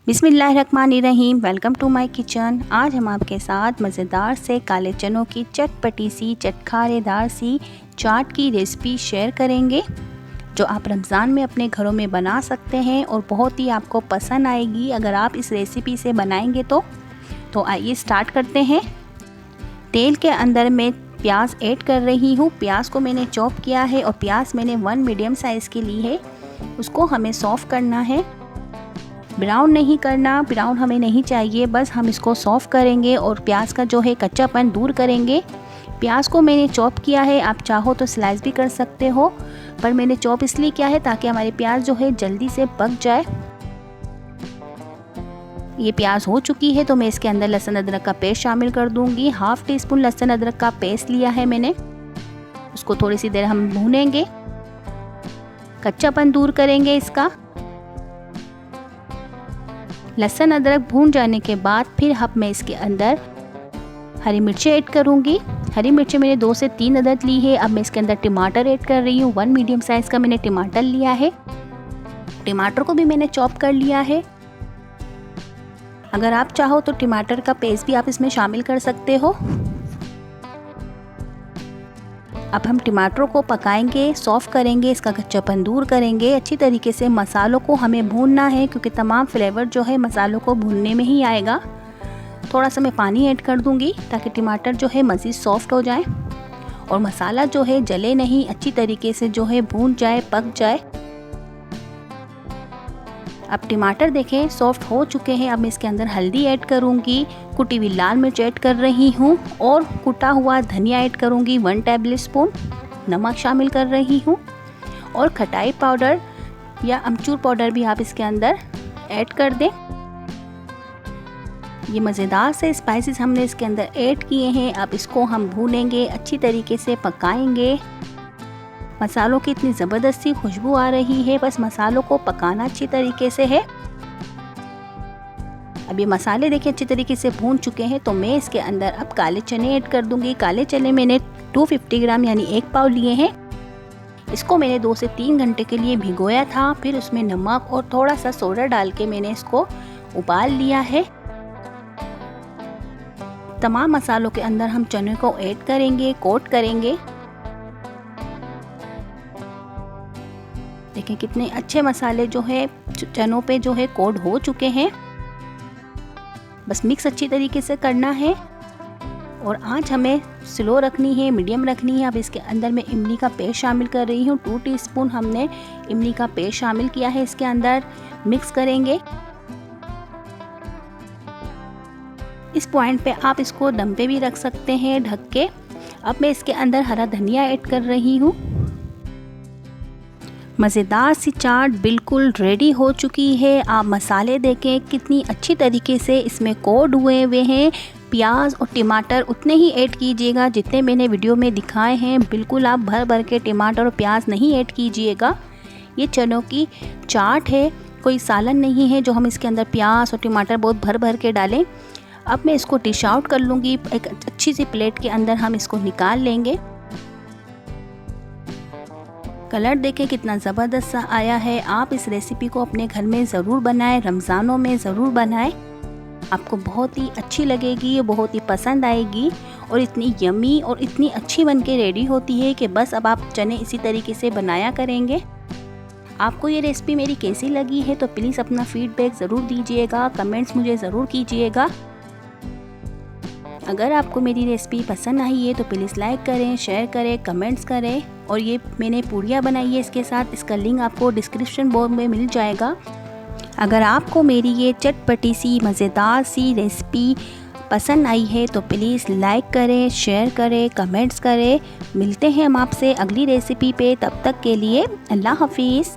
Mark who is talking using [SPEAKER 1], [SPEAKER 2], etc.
[SPEAKER 1] बिस्मिल्लाहिर्रहमानिर्रहीम। Welcome to my kitchen. आज हम आपके साथ मज़ेदार से काले चनों की चटपटी सी चटखारेदार सी चाट की रेसिपी शेयर करेंगे, जो आप रमज़ान में अपने घरों में बना सकते हैं और बहुत ही आपको पसंद आएगी अगर आप इस रेसिपी से बनाएंगे तो आइए स्टार्ट करते हैं। तेल के अंदर मैं प्याज ऐड कर रही हूँ। प्याज को मैंने चॉप किया है और प्याज मैंने 1 मीडियम साइज़ की ली है। उसको हमें सॉफ़्ट करना है, ब्राउन नहीं करना। ब्राउन हमें नहीं चाहिए, बस हम इसको सॉफ़्ट करेंगे और प्याज का जो है कच्चापन दूर करेंगे। प्याज को मैंने चॉप किया है, आप चाहो तो स्लाइस भी कर सकते हो, पर मैंने चॉप इसलिए किया है ताकि हमारे प्याज जो है जल्दी से पक जाए। ये प्याज हो चुकी है तो मैं इसके अंदर लहसुन अदरक का पेस्ट शामिल कर दूंगी। 1/2 टीस्पून लहसुन अदरक का पेस्ट लिया है मैंने। उसको थोड़ी सी देर हम भूनेंगे, कच्चापन दूर करेंगे इसका। लहसुन अदरक भून जाने के बाद फिर अब मैं इसके अंदर हरी मिर्चें ऐड करूंगी। हरी मिर्चें मैंने 2 से 3 अदद ली है। अब मैं इसके अंदर टमाटर ऐड कर रही हूँ। 1 मीडियम साइज़ का मैंने टमाटर लिया है। टमाटर को भी मैंने चॉप कर लिया है। अगर आप चाहो तो टमाटर का पेस्ट भी आप इसमें शामिल कर सकते हो। अब हम टमाटरों को पकाएंगे, सॉफ़्ट करेंगे, इसका कच्चापन दूर करेंगे। अच्छी तरीके से मसालों को हमें भूनना है, क्योंकि तमाम फ्लेवर जो है मसालों को भूनने में ही आएगा। थोड़ा सा मैं पानी ऐड कर दूंगी ताकि टमाटर जो है मज़ीद सॉफ़्ट हो जाए और मसाला जो है जले नहीं, अच्छी तरीके से जो है भून जाए, पक जाए। अब टमाटर देखें सॉफ़्ट हो चुके हैं। अब मैं इसके अंदर हल्दी ऐड करूंगी, कुटी हुई लाल मिर्च ऐड कर रही हूँ और कुटा हुआ धनिया ऐड करूंगी। 1 टेबल स्पून नमक शामिल कर रही हूँ और खटाई पाउडर या अमचूर पाउडर भी आप इसके अंदर ऐड कर दें। ये मज़ेदार से स्पाइसेस हमने इसके अंदर ऐड किए हैं। अब इसको हम भूनेंगे, अच्छी तरीके से पकाएंगे। मसालों की इतनी ज़बरदस्ती खुशबू आ रही है, बस मसालों को पकाना अच्छी तरीके से है। अब ये मसाले देखिए अच्छी तरीके से भून चुके हैं, तो मैं इसके अंदर अब काले चने ऐड कर दूंगी। काले चने मैंने 250 ग्राम यानी 1 पाव लिए हैं। इसको मैंने 2 से 3 घंटे के लिए भिगोया था। फिर उसमें नमक और थोड़ा सा सोडा डाल के मैंने इसको उबाल लिया है। तमाम मसालों के अंदर हम चने को ऐड करेंगे, कोट करेंगे। देखें कितने अच्छे मसाले जो है चनों पे जो है कोट हो चुके हैं। बस मिक्स अच्छी तरीके से करना है और आंच हमें स्लो रखनी है, मीडियम रखनी है। अब इसके अंदर मैं इमली का पेस्ट शामिल कर रही हूँ। 2 टीस्पून हमने इमली का पेस्ट शामिल किया है इसके अंदर। मिक्स करेंगे। इस पॉइंट पे आप इसको दम पे भी रख सकते हैं ढक के। अब मैं इसके अंदर हरा धनिया ऐड कर रही हूँ। मज़ेदार सी चाट बिल्कुल रेडी हो चुकी है। आप मसाले देखें कितनी अच्छी तरीके से इसमें कोट हुए हुए हैं। प्याज और टमाटर उतने ही ऐड कीजिएगा जितने मैंने वीडियो में दिखाए हैं। बिल्कुल आप भर भर के टमाटर और प्याज नहीं ऐड कीजिएगा। ये चनों की चाट है, कोई सालन नहीं है जो हम इसके अंदर प्याज और टमाटर बहुत भर भर के डालें। अब मैं इसको डिश आउट कर लूँगी। एक अच्छी सी प्लेट के अंदर हम इसको निकाल लेंगे। कलर देखें कितना ज़बरदस्त सा आया है। आप इस रेसिपी को अपने घर में ज़रूर बनाएं, रमज़ानों में ज़रूर बनाएं। आपको बहुत ही अच्छी लगेगी, ये बहुत ही पसंद आएगी और इतनी यमी और इतनी अच्छी बन के रेडी होती है कि बस अब आप चने इसी तरीके से बनाया करेंगे। आपको ये रेसिपी मेरी कैसी लगी है तो प्लीज़ अपना फीडबैक ज़रूर दीजिएगा, कमेंट्स मुझे ज़रूर कीजिएगा। अगर आपको मेरी रेसिपी पसंद आई है तो प्लीज़ लाइक करें, शेयर करें, कमेंट्स करें। और ये मैंने पूड़ियाँ बनाई है इसके साथ, इसका लिंक आपको डिस्क्रिप्शन बॉक्स में मिल जाएगा। अगर आपको मेरी ये चटपटी सी मज़ेदार सी रेसिपी पसंद आई है तो प्लीज़ लाइक करें, शेयर करें, कमेंट्स करें। मिलते हैं हम आपसे अगली रेसिपी पे, तब तक के लिए अल्लाह हाफिज़।